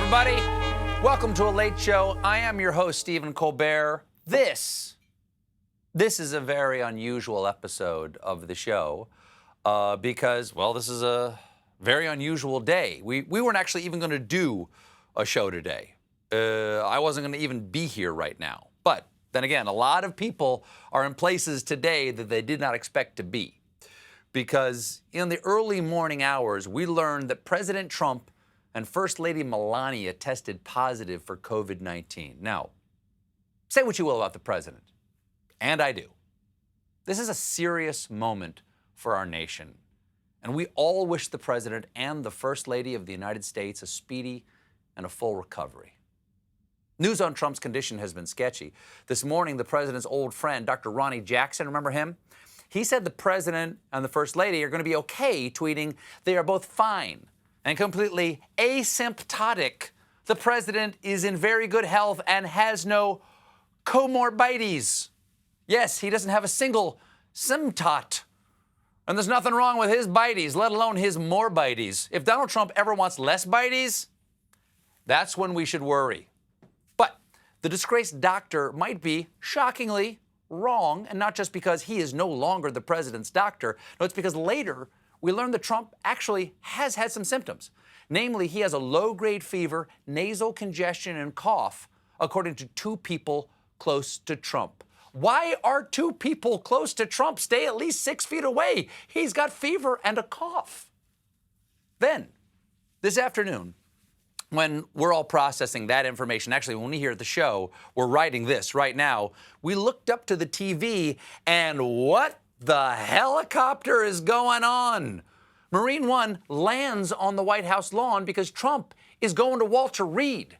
everybody. Welcome to A Late Show. I am your host, Stephen Colbert. This is a very unusual episode of the show because, well, this is a very unusual day. We weren't actually even going to do a show today. I wasn't going to even be here right now. But then again, a lot of people are in places today that they did not expect to be. Because in the early morning hours, we learned that President Trump and First Lady Melania tested positive for COVID-19. Now, say what you will about the president, and I do. This is a serious moment for our nation, and we all wish the president and the First Lady of the United States a speedy and a full recovery. News on Trump's condition has been sketchy. This morning, the president's old friend, Dr. Ronnie Jackson, remember him? He said the president and the First Lady are going to be okay, tweeting, "They are both fine and completely asymptotic. The president is in very good health and has no comorbidities." Yes, he doesn't have a single symptot. And there's nothing wrong with his bites, let alone his morbidities. If Donald Trump ever wants less bites, that's when we should worry. But the disgraced doctor might be shockingly wrong, and not just because he is no longer the president's doctor. No, it's because later we learned that Trump actually has had some symptoms. Namely, he has a low-grade fever, nasal congestion, and cough, according to two people close to Trump. Why are two people close to Trump stay at least 6 feet away? He's got fever and a cough. Then, this afternoon, when we're all processing that information, actually, when we hear the show, we're writing this right now, we looked up to the TV, and what the helicopter is going on? Marine One lands on the White House lawn because Trump is going to Walter Reed.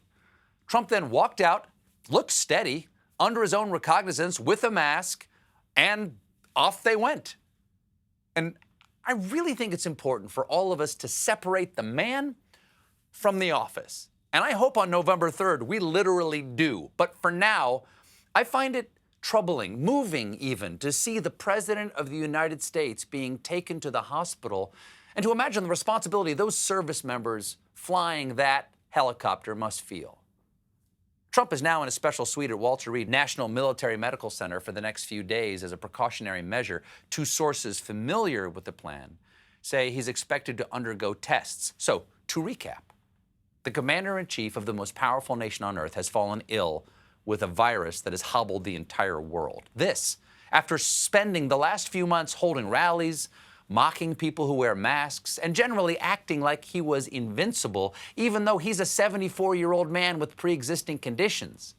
Trump then walked out, looked steady, under his own recognizance, with a mask, and off they went. And I really think it's important for all of us to separate the man from the office. And I hope on November 3rd we literally do. But for now, I find it troubling, moving even, to see the President of the United States being taken to the hospital and to imagine the responsibility those service members flying that helicopter must feel. Trump is now in a special suite at Walter Reed National Military Medical Center for the next few days as a precautionary measure. Two sources familiar with the plan say he's expected to undergo tests. So, to recap, the commander-in-chief of the most powerful nation on earth has fallen ill with a virus that has hobbled the entire world. This, after spending the last few months holding rallies, mocking people who wear masks, and generally acting like he was invincible, even though he's a 74-year-old man with pre-existing conditions.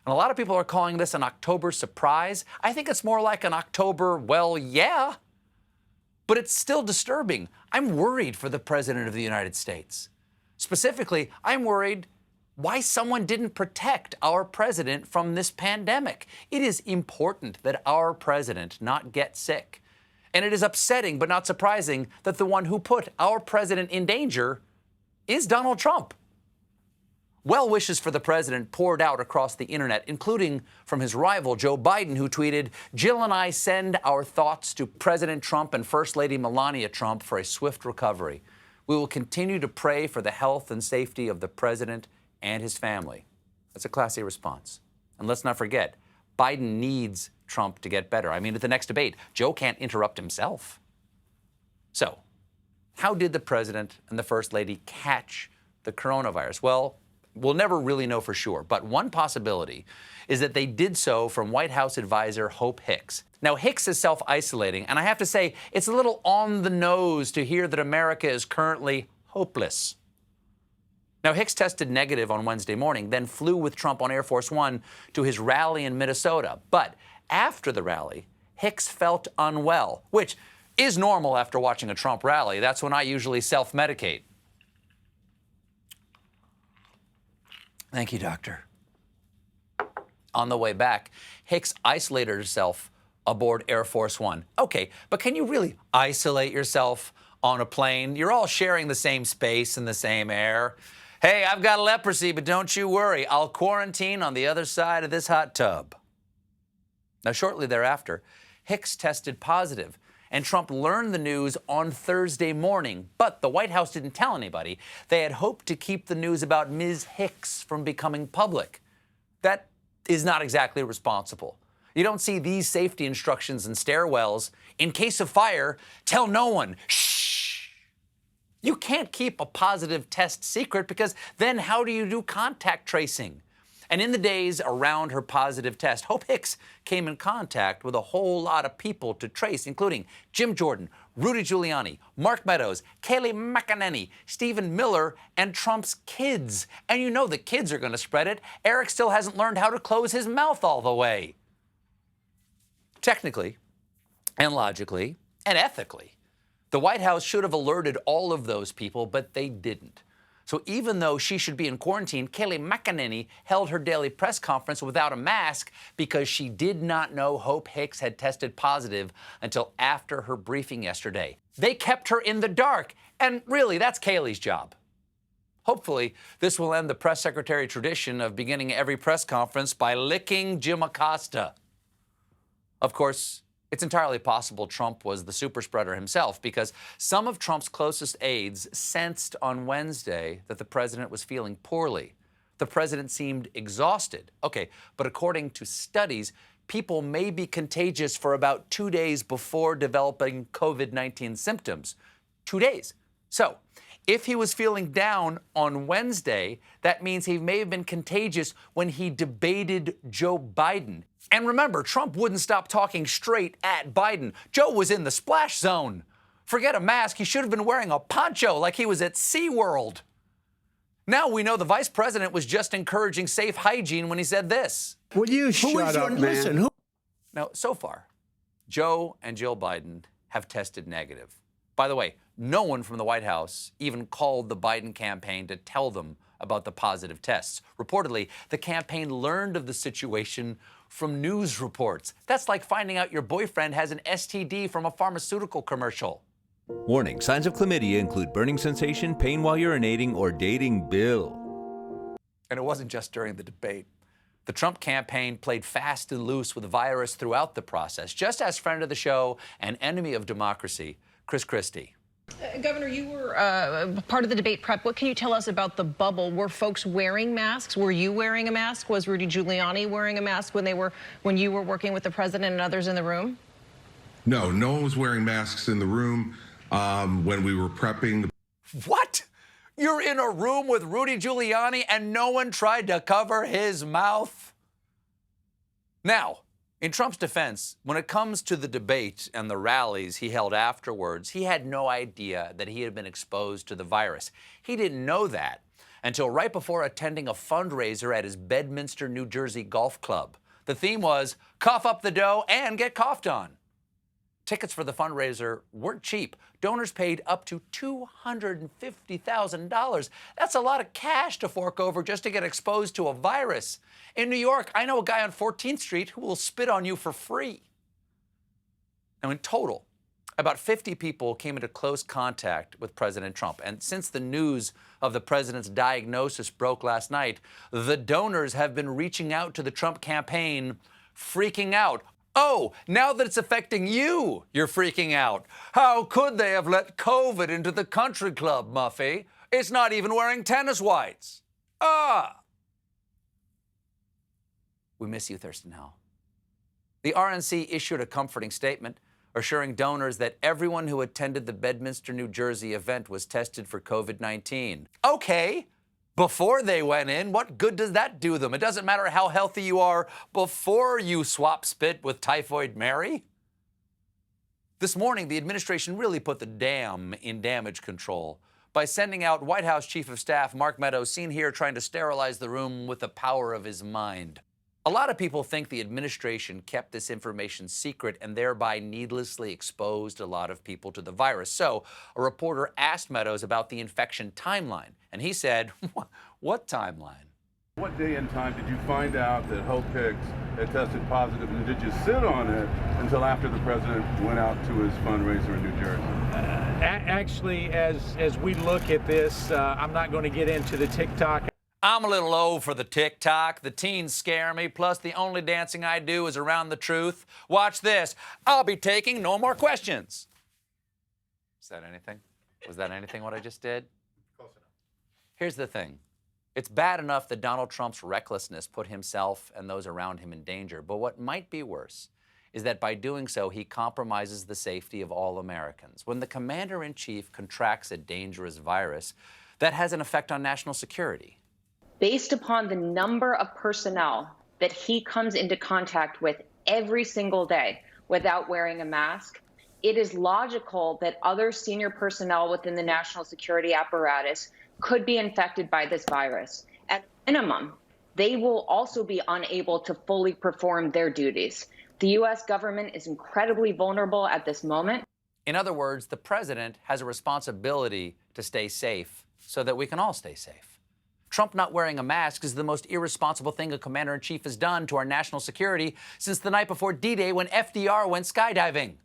And a lot of people are calling this an October surprise. I think it's more like an October, well, yeah. But it's still disturbing. I'm worried for the President of the United States. Specifically, I'm worried why someone didn't protect our president from this pandemic. It is important that our president not get sick. And it is upsetting but not surprising that the one who put our president in danger is Donald Trump. Well wishes for the president poured out across the internet, including from his rival Joe Biden, who tweeted, "Jill and I send our thoughts to President Trump and First Lady Melania Trump for a swift recovery. We will continue to pray for the health and safety of the president and his family." That's a classy response. And let's not forget, Biden needs Trump to get better. I mean, at the next debate, Joe can't interrupt himself. So, how did the president and the First Lady catch the coronavirus? Well, we'll never really know for sure, but one possibility is that they did so from White House advisor Hope Hicks. Now, Hicks is self-isolating, and I have to say, it's a little on the nose to hear that America is currently hopeless. Now, Hicks tested negative on Wednesday morning, then flew with Trump on Air Force One to his rally in Minnesota. But after the rally, Hicks felt unwell, which is normal after watching a Trump rally. That's when I usually self-medicate. Thank you, doctor. On the way back, Hicks isolated herself aboard Air Force One. Okay, but can you really isolate yourself on a plane? You're all sharing the same space and the same air. Hey, I've got leprosy, but don't you worry. I'll quarantine on the other side of this hot tub. Now, shortly thereafter, Hicks tested positive, and Trump learned the news on Thursday morning. But the White House didn't tell anybody. They had hoped to keep the news about Ms. Hicks from becoming public. That is not exactly responsible. You don't see these safety instructions in stairwells. In case of fire, tell no one. Shh. You can't keep a positive test secret because then how do you do contact tracing? And in the days around her positive test, Hope Hicks came in contact with a whole lot of people to trace, including Jim Jordan, Rudy Giuliani, Mark Meadows, Kayleigh McEnany, Stephen Miller, and Trump's kids. And you know the kids are going to spread it. Eric still hasn't learned how to close his mouth all the way. Technically, and logically, and ethically, the White House should have alerted all of those people, but they didn't. So even though she should be in quarantine, Kayleigh McEnany held her daily press conference without a mask because she did not know Hope Hicks had tested positive until after her briefing yesterday. They kept her in the dark, and really, that's Kayleigh's job. Hopefully, this will end the press secretary tradition of beginning every press conference by licking Jim Acosta. Of course, it's entirely possible Trump was the super spreader himself because some of Trump's closest aides sensed on Wednesday that the president was feeling poorly. The president seemed exhausted. Okay, but according to studies, people may be contagious for about 2 days before developing COVID-19 symptoms. 2 days. So, if he was feeling down on Wednesday, that means he may have been contagious when he debated Joe Biden. And remember, Trump wouldn't stop talking straight at Biden. Joe was in the splash zone. Forget a mask, he should have been wearing a poncho like he was at SeaWorld. Now we know the vice president was just encouraging safe hygiene when he said this. Will you shut up, man? Listen, Now, so far, Joe and Jill Biden have tested negative. By the way, no one from the White House even called the Biden campaign to tell them about the positive tests. Reportedly, the campaign learned of the situation from news reports. That's like finding out your boyfriend has an STD from a pharmaceutical commercial. Warning, signs of chlamydia include burning sensation, pain while urinating, or dating Bill. And it wasn't just during the debate. The Trump campaign played fast and loose with the virus throughout the process, just as friend of the show and enemy of democracy, Chris Christie. Governor, you were part of the debate prep. What can you tell us about the bubble? Were folks wearing masks? Were you wearing a mask? Was Rudy Giuliani wearing a mask when you were working with the president and others in the room? No, no one was wearing masks in the room when we were prepping. What? You're in a room with Rudy Giuliani and no one tried to cover his mouth? Now, in Trump's defense, when it comes to the debate and the rallies he held afterwards, he had no idea that he had been exposed to the virus. He didn't know that until right before attending a fundraiser at his Bedminster, New Jersey golf club. The theme was cough up the dough and get coughed on. Tickets for the fundraiser weren't cheap. Donors paid up to $250,000. That's a lot of cash to fork over just to get exposed to a virus. In New York, I know a guy on 14th Street who will spit on you for free. Now, in total, about 50 people came into close contact with President Trump. And since the news of the president's diagnosis broke last night, the donors have been reaching out to the Trump campaign, freaking out. Oh, now that it's affecting you, you're freaking out. How could they have let COVID into the country club, Muffy? It's not even wearing tennis whites. We miss you, Thurston Howell. The RNC issued a comforting statement assuring donors that everyone who attended the Bedminster, New Jersey event was tested for COVID-19. Okay. Before they went in, what good does that do them? It doesn't matter how healthy you are before you swap spit with Typhoid Mary. This morning, the administration really put the dam in damage control by sending out White House Chief of Staff Mark Meadows, seen here trying to sterilize the room with the power of his mind. A lot of people think the administration kept this information secret and thereby needlessly exposed a lot of people to the virus. So a reporter asked Meadows about the infection timeline, and he said, what timeline? What day and time did you find out that Hope Hicks had tested positive, and did you sit on it until after the president went out to his fundraiser in New Jersey? Actually, as we look at this, I'm not going to get into the TikTok. I'm a little old for the TikTok. The teens scare me. Plus, the only dancing I do is around the truth. Watch this. I'll be taking no more questions. Is that anything? Was that anything what I just did? Close enough. Here's the thing. It's bad enough that Donald Trump's recklessness put himself and those around him in danger. But what might be worse is that by doing so, he compromises the safety of all Americans. When the commander-in-chief contracts a dangerous virus, that has an effect on national security. Based upon the number of personnel that he comes into contact with every single day without wearing a mask, it is logical that other senior personnel within the national security apparatus could be infected by this virus. At minimum, they will also be unable to fully perform their duties. The U.S. government is incredibly vulnerable at this moment. In other words, the president has a responsibility to stay safe so that we can all stay safe. Trump not wearing a mask is the most irresponsible thing a commander-in-chief has done to our national security since the night before D-Day when FDR went skydiving.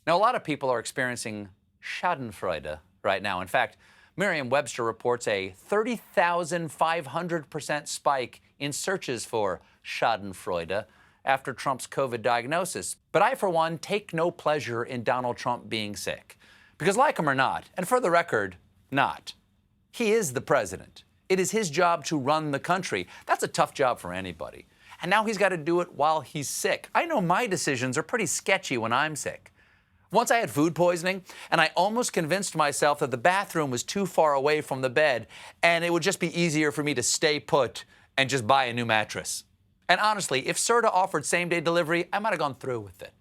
Now, a lot of people are experiencing schadenfreude right now. In fact, Merriam-Webster reports a 30,500% spike in searches for schadenfreude after Trump's COVID diagnosis. But I, for one, take no pleasure in Donald Trump being sick. Because like him or not, and for the record, not. He is the president. It is his job to run the country. That's a tough job for anybody. And now he's got to do it while he's sick. I know my decisions are pretty sketchy when I'm sick. Once I had food poisoning, and I almost convinced myself that the bathroom was too far away from the bed, and it would just be easier for me to stay put and just buy a new mattress. And honestly, if Serta offered same-day delivery, I might have gone through with it.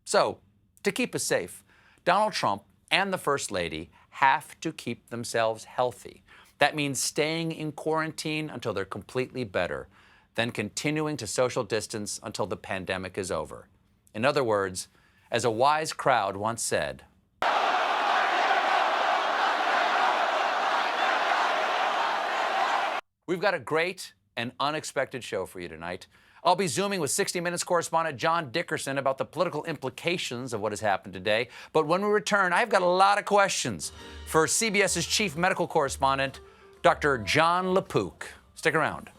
So, to keep us safe, Donald Trump and the First Lady have to keep themselves healthy. That means staying in quarantine until they're completely better, then continuing to social distance until the pandemic is over. In other words, as a wise crowd once said, we've got a great and unexpected show for you tonight. I'll be Zooming with 60 Minutes correspondent John Dickerson about the political implications of what has happened today. But when we return, I've got a lot of questions for CBS's chief medical correspondent, Dr. John LaPook. Stick around.